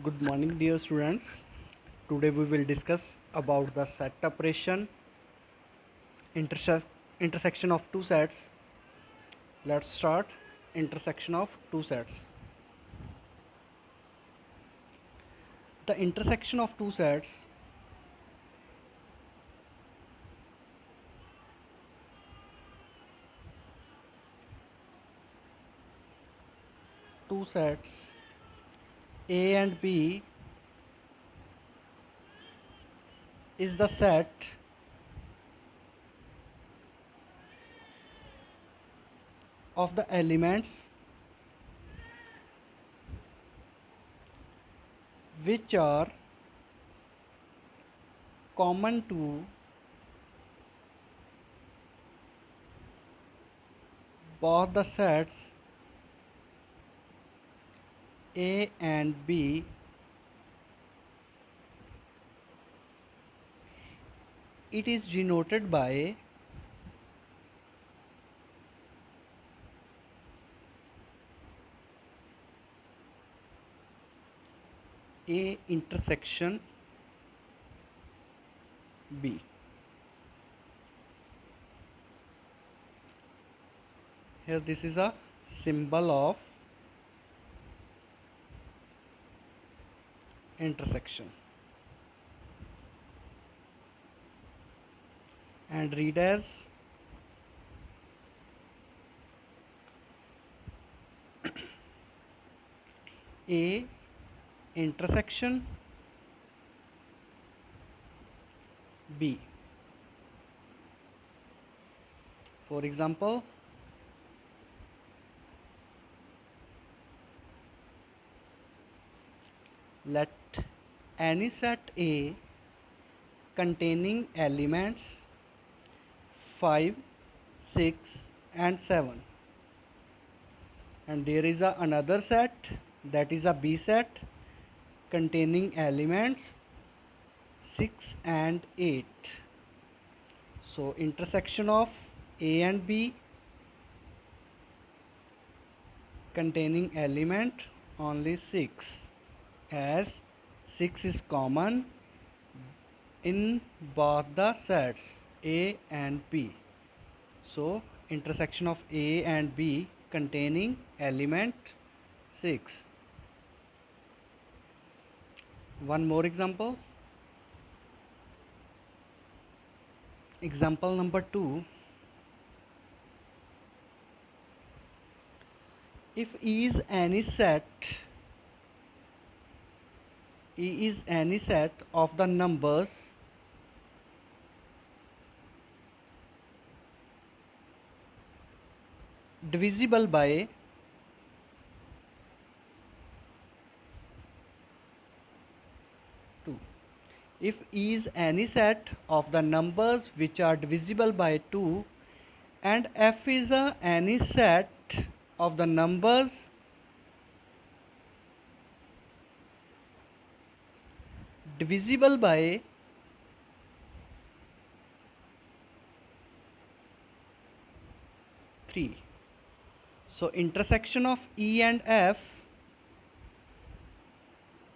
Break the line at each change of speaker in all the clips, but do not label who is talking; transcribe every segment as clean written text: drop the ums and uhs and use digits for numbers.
Good morning, dear students. Today we will discuss about the set operation interse- intersection of two sets. Let's start intersection of two sets. The intersection of two sets A and B is the set of the elements which are common to both the sets A and B. It is denoted by A intersection B. Here this is a symbol of intersection and read as A intersection B. For example, let any set A containing elements 5, 6 and 7, and there is another set, that is a B set containing elements 6 and 8. So intersection of A and B containing element only 6, as 6 is common in both the sets A and B. So intersection of A and B containing element 6. One more example. Example number 2. If E is any set of the numbers divisible by 2. If E is any set of the numbers which are divisible by 2 and F is any set of the numbers divisible by 3. So intersection of E and F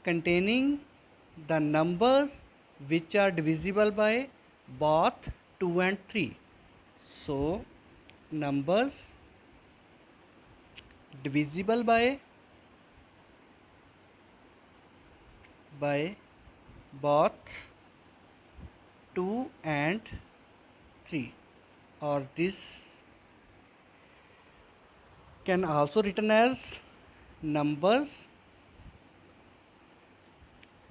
containing the numbers which are divisible by both 2 and 3. So numbers divisible by both 2 and 3, or this can also written as numbers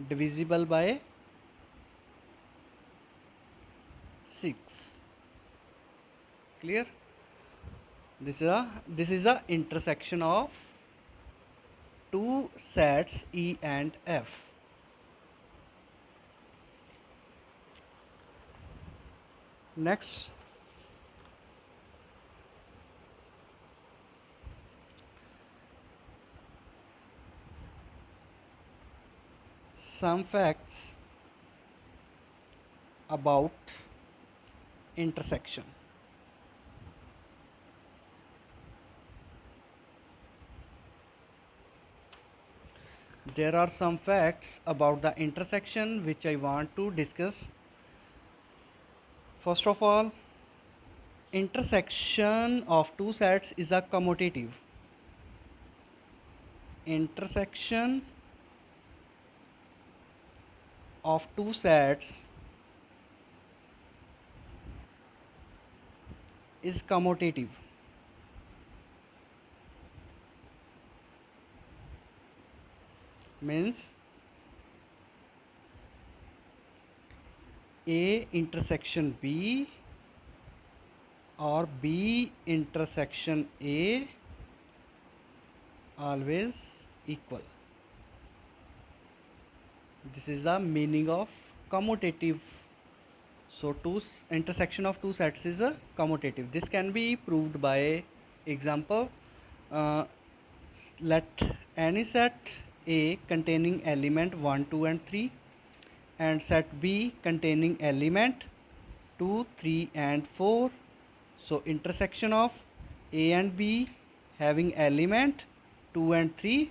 divisible by 6. Clear? This is a intersection of two sets E and F. Next, some facts about intersection. There are some facts about the intersection which I want to discuss. First of all, intersection of two sets is a commutative. Intersection of two sets is commutative. Means A intersection B or B intersection A always equal. This is the meaning of commutative. So intersection of two sets is a commutative. This can be proved by example. Uh, let any set A containing element 1, 2 and 3 and set B containing element 2, 3 and 4. So intersection of A and B having element 2 and 3.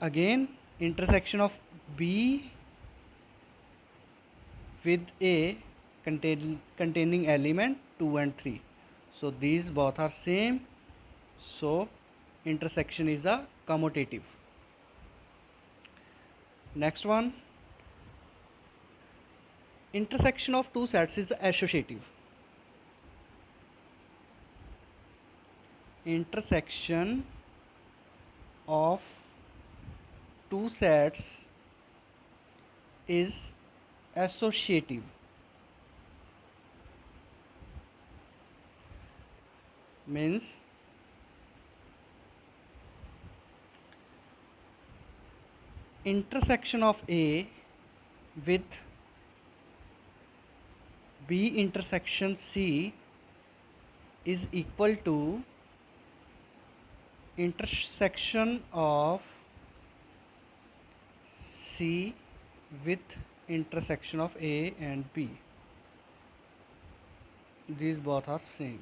Again intersection of B with A containing element 2 and 3. So these both are same. So intersection is a commutative. Next one, intersection of two sets is associative. Intersection of two sets is associative. Means intersection of A with B intersection C is equal to intersection of C with intersection of A and B. These both are same.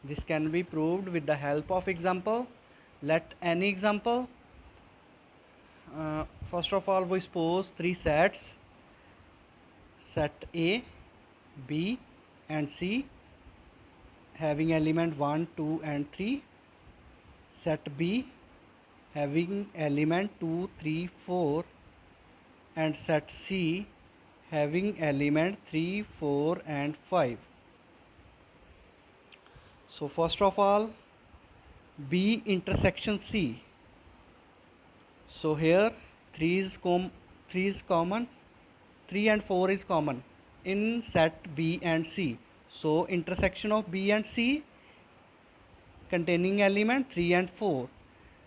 This can be proved with the help of example. Let any example. First of all, we suppose three sets, set A, B and C having element 1, 2 and 3, set B having element 2, 3, 4 and set C having element 3, 4 and 5. So first of all, B intersection C. So here 3 is common, 3 and 4 is common in set B and C. So intersection of B and C containing element 3 and 4.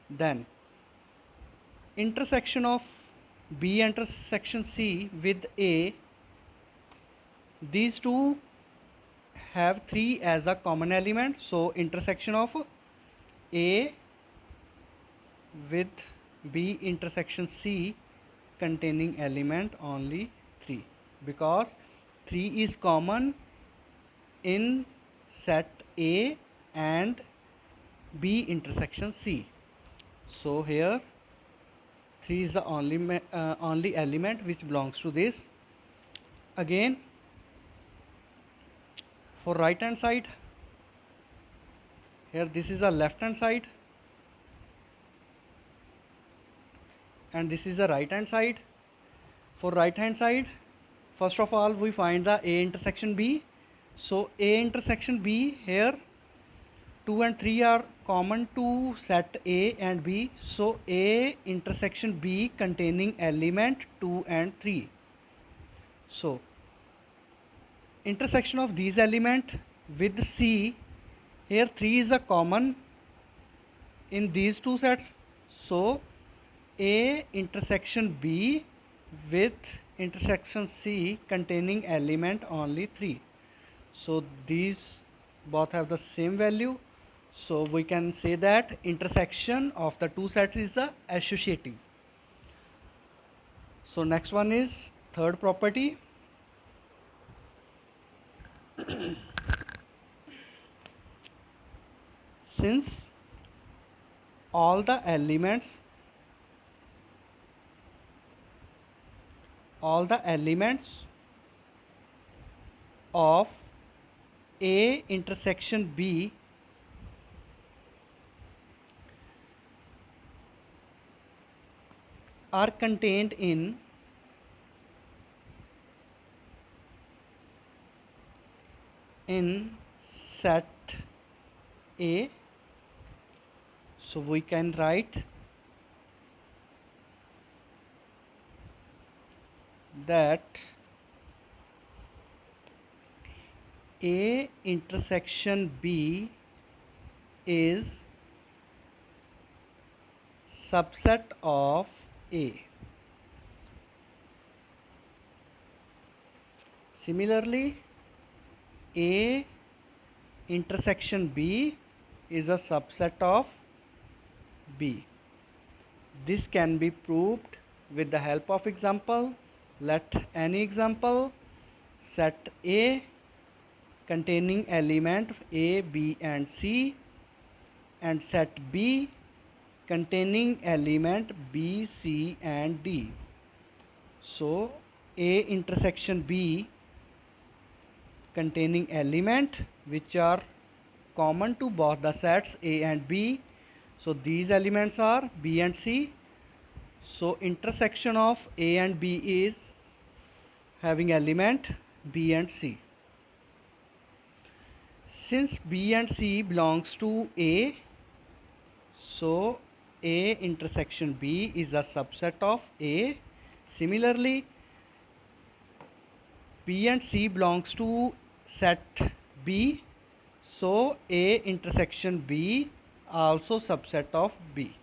Then intersection of B intersection C with A, these two have 3 as a common element. So intersection of A with B intersection C containing element only 3, because 3 is common in set A and B intersection C. So here 3 is the only element which belongs to this. Again for right hand side, here this is a left hand side and this is the right hand side. For right hand side, first of all we find the A intersection B. So A intersection B, here 2 and 3 are common to set A and B. So A intersection B containing element 2 and 3. So intersection of these element with C, here 3 is a common in these two sets. So A intersection B with intersection C containing element only 3. So these both have the same value. So we can say that intersection of the two sets is the associative. So next one is third property. Since all the elements all the elements of A intersection B are contained in set A. So we can write that A intersection B is subset of A. Similarly, A intersection B is a subset of B. This can be proved with the help of example. Let any example: set A containing element A, B and C, and set B containing element B, C and D. So A intersection B containing element which are common to both the sets A and B. So these elements are B and C. So intersection of A and B is having element B and C. Since B and C belongs to A, so A intersection B is a subset of A. Similarly, B and C belongs to set B, so A intersection B also subset of B.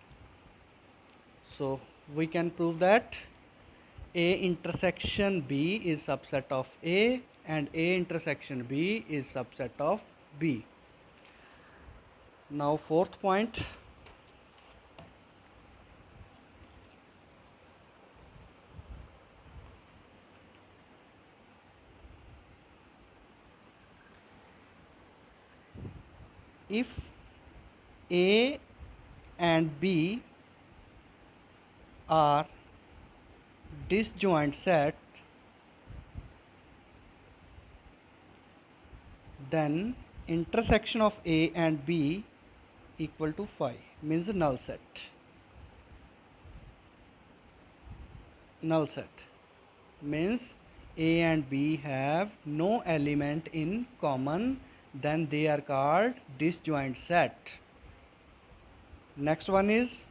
So we can prove that A intersection B is subset of A and A intersection B is subset of B. Now fourth point, if A and B are disjoint set, then intersection of A and B equal to phi, means null set. Null set means A and B have no element in common, then they are called disjoint set. Next one is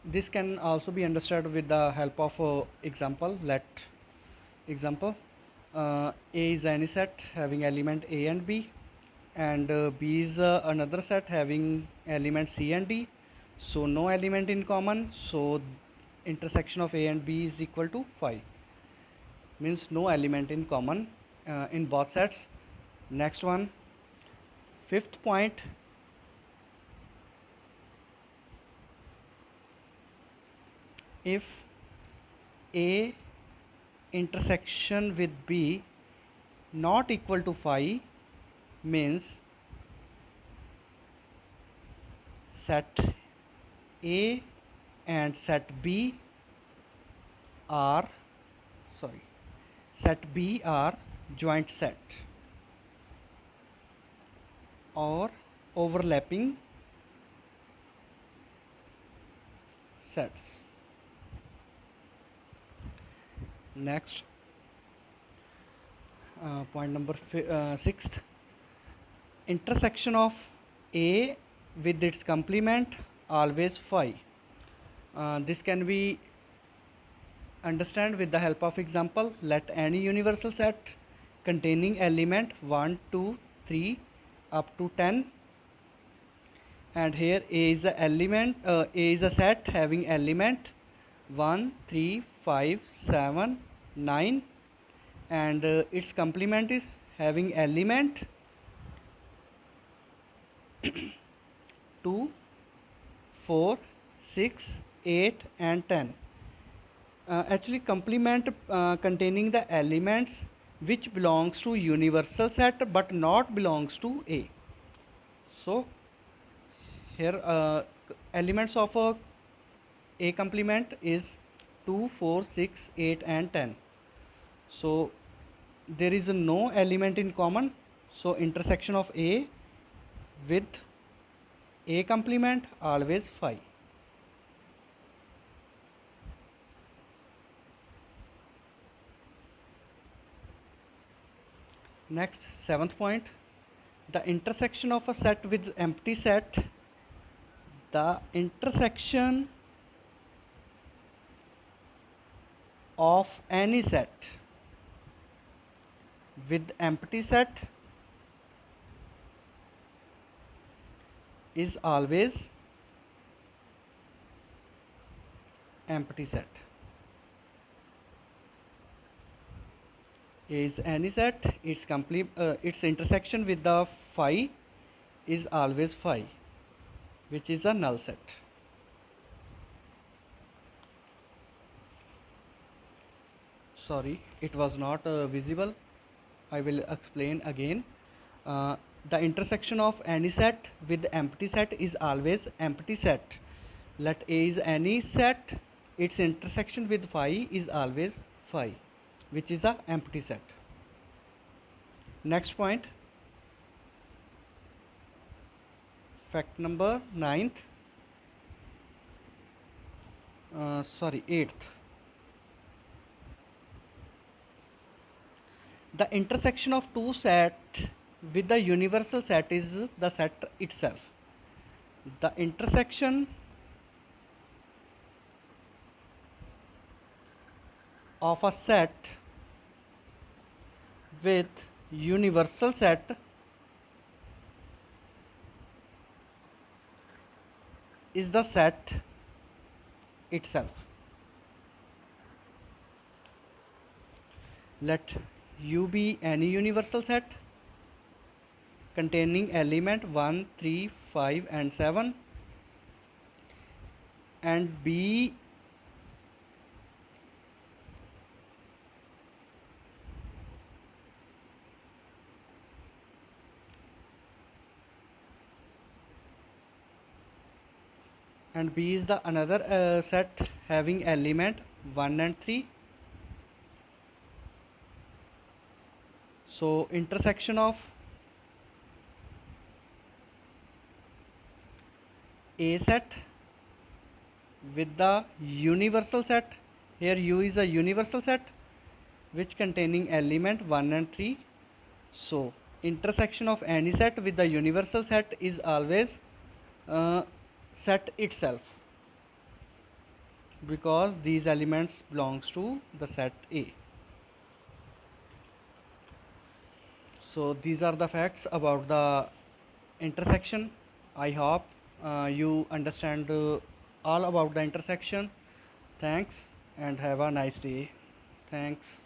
this can also be understood with the help of example. Let example, A is any set having element A and B, and B is another set having element C and D. So no element in common, so intersection of A and B is equal to phi, means no element in common in both sets. Next one, fifth point, if A intersection with B not equal to phi, means set A and set B are set B are joint set or overlapping sets. Next, point number sixth, intersection of A with its complement always phi. This can be understand with the help of example. Let any universal set containing element 1, 2, 3 up to 10, and here A is a element, A is a set having element 1, 3, 5, 7, 9, and its complement is having element 2, 4, 6, 8 and 10. Actually complement containing the elements which belongs to universal set but not belongs to A. So here elements of a complement is 2, 4, 6, 8 and 10. So there is no element in common, so intersection of a with a complement always 5. Next, seventh point, the intersection of a set with empty set, the intersection of any set with empty set is always empty set. Is any set, its intersection with the phi is always phi, which is a null set. Sorry, it was not visible. I will explain again. Uh, the intersection of any set with empty set is always empty set. Let A is any set, its intersection with phi is always phi, which is a empty set. Next point, fact number 9th, sorry 8th. The intersection of two sets with the universal set is the set itself. The intersection of a set with universal set is the set itself. Let U be any universal set containing element 1, 3, 5 and 7, and B is the another set having element 1 and 3. So intersection of A set with the universal set, here U is a universal set which containing element 1 and 3. So intersection of any set with the universal set is always set itself, because these elements belongs to the set A. So these are the facts about the intersection. I hope you understand all about the intersection. Thanks and have a nice day. Thanks.